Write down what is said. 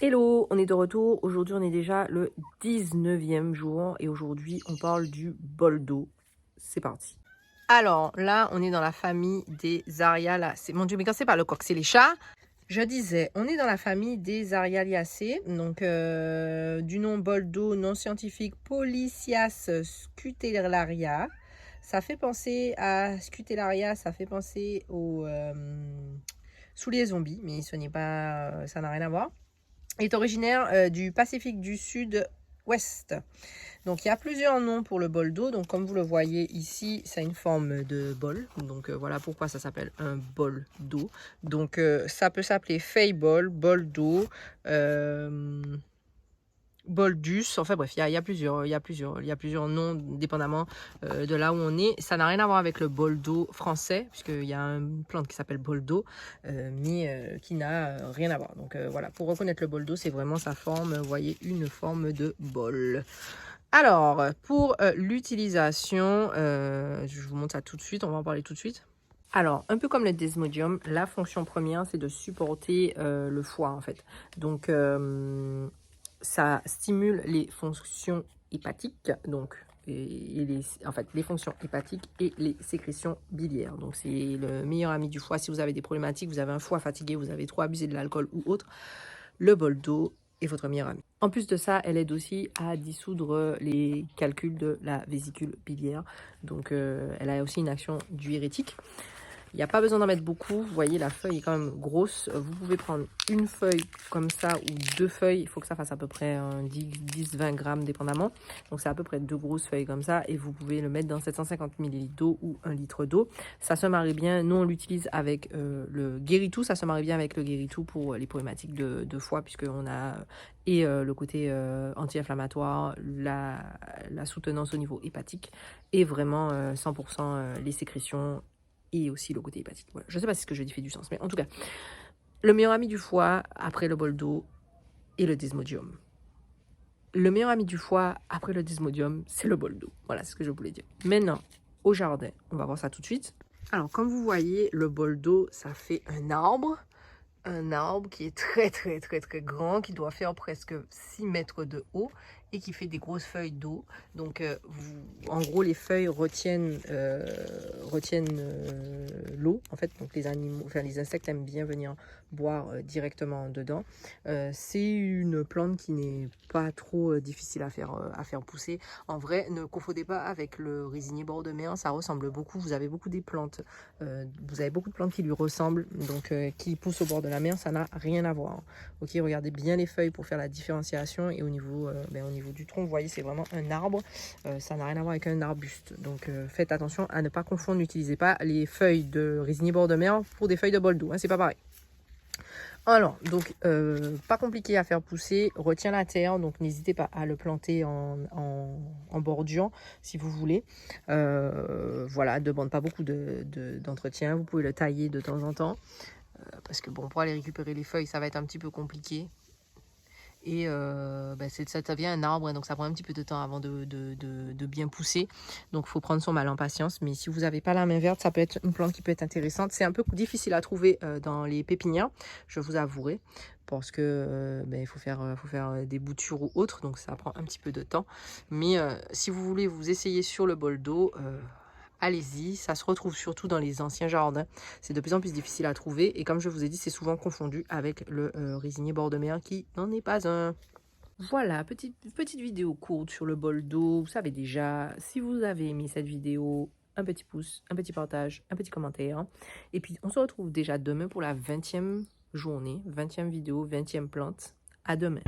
Hello, on est de retour. Aujourd'hui, on est déjà le 19e jour et aujourd'hui, on parle du bol d'eau. C'est parti. Alors là, on est dans la famille des Arialiacées. Mon Dieu, mais quand c'est pas le coq, c'est les chats. Je disais, on est dans la famille des Arialiacées, donc du nom bol d'eau non scientifique Polycias scutellaria. Ça fait penser à scutellaria, ça fait penser au sous les zombies, mais ce n'est pas, ça n'a rien à voir. Il est originaire du Pacifique du Sud-Ouest. Donc il y a plusieurs noms pour le bol d'eau. Donc comme vous le voyez ici, ça a une forme de bol. Donc voilà pourquoi ça s'appelle un bol d'eau. Donc ça peut s'appeler feuille bol d'eau, boldus. Enfin bref, il y a plusieurs noms dépendamment de là où on est. Ça n'a rien à voir avec le bol d'eau français, puisqu'il y a une plante qui s'appelle bol d'eau, mais qui n'a rien à voir. Donc voilà, pour reconnaître le bol d'eau, c'est vraiment sa forme. Vous voyez, une forme de bol. Alors, pour l'utilisation, je vous montre ça tout de suite, on va en parler tout de suite. Alors, un peu comme le desmodium, la fonction première, c'est de supporter le foie, en fait. Donc, ça stimule les fonctions hépatiques, donc, en fait, les fonctions hépatiques et les sécrétions biliaires. Donc, c'est le meilleur ami du foie. Si vous avez des problématiques, vous avez un foie fatigué, vous avez trop abusé de l'alcool ou autre, le bol d'eau est votre meilleur ami. En plus de ça, elle aide aussi à dissoudre les calculs de la vésicule biliaire. Donc, elle a aussi une action diurétique. Il n'y a pas besoin d'en mettre beaucoup. Vous voyez, la feuille est quand même grosse. Vous pouvez prendre une feuille comme ça ou deux feuilles. Il faut que ça fasse à peu près 10-20 grammes dépendamment. Donc, c'est à peu près deux grosses feuilles comme ça. Et vous pouvez le mettre dans 750 ml d'eau ou 1 litre d'eau. Ça se marie bien. Nous, on l'utilise avec le guéritou. Ça se marie bien avec le guéritou pour les problématiques de foie, puisqu'on a le côté anti-inflammatoire, la soutenance au niveau hépatique et vraiment 100% les sécrétions et aussi le côté hépatique. Voilà. Je ne sais pas si ce que je dis fait du sens, mais en tout cas, le meilleur ami du foie après le bol d'eau est le desmodium. Le meilleur ami du foie après le desmodium, c'est le bol d'eau. Voilà, c'est ce que je voulais dire. Maintenant, au jardin, on va voir ça tout de suite. Alors, comme vous voyez, le bol d'eau, ça fait un arbre qui est très grand, qui doit faire presque 6 mètres de haut et qui fait des grosses feuilles d'eau. Donc en gros, les feuilles retiennent l'eau en fait. Donc les animaux, enfin les insectes aiment bien venir boire directement dedans. C'est une plante qui n'est pas trop difficile à faire pousser. En vrai, ne confondez pas avec le résinier bord de mer, ça ressemble beaucoup. Vous avez beaucoup de plantes qui lui ressemblent, donc qui poussent au bord de la mer, ça n'a rien à voir. Ok, regardez bien les feuilles pour faire la différenciation et au niveau du tronc, vous voyez, c'est vraiment un arbre. Ça n'a rien à voir avec un arbuste. Donc faites attention à ne pas confondre, n'utilisez pas les feuilles de résinier bord de mer pour des feuilles de bol d'eau, hein, c'est pas pareil. Alors, donc, pas compliqué à faire pousser, retient la terre, donc n'hésitez pas à le planter en bordure si vous voulez. Voilà, ne demande pas beaucoup d'entretien, vous pouvez le tailler de temps en temps, parce que bon, pour aller récupérer les feuilles, ça va être un petit peu compliqué. Et ça devient un arbre, donc ça prend un petit peu de temps avant de bien pousser. Donc il faut prendre son mal en patience. Mais si vous n'avez pas la main verte, ça peut être une plante qui peut être intéressante. C'est un peu difficile à trouver dans les pépinières, je vous avouerai. Parce que il faut faire des boutures ou autres, donc ça prend un petit peu de temps. Mais si vous voulez vous essayer sur le bol d'eau, allez-y, ça se retrouve surtout dans les anciens jardins. C'est de plus en plus difficile à trouver et comme je vous ai dit, c'est souvent confondu avec le résinier bord de mer qui n'en est pas un. Voilà, petite vidéo courte sur le bol d'eau. Vous savez déjà, si vous avez aimé cette vidéo, un petit pouce, un petit partage, un petit commentaire. Et puis, on se retrouve déjà demain pour la 20e journée, 20e vidéo, 20e plante. À demain.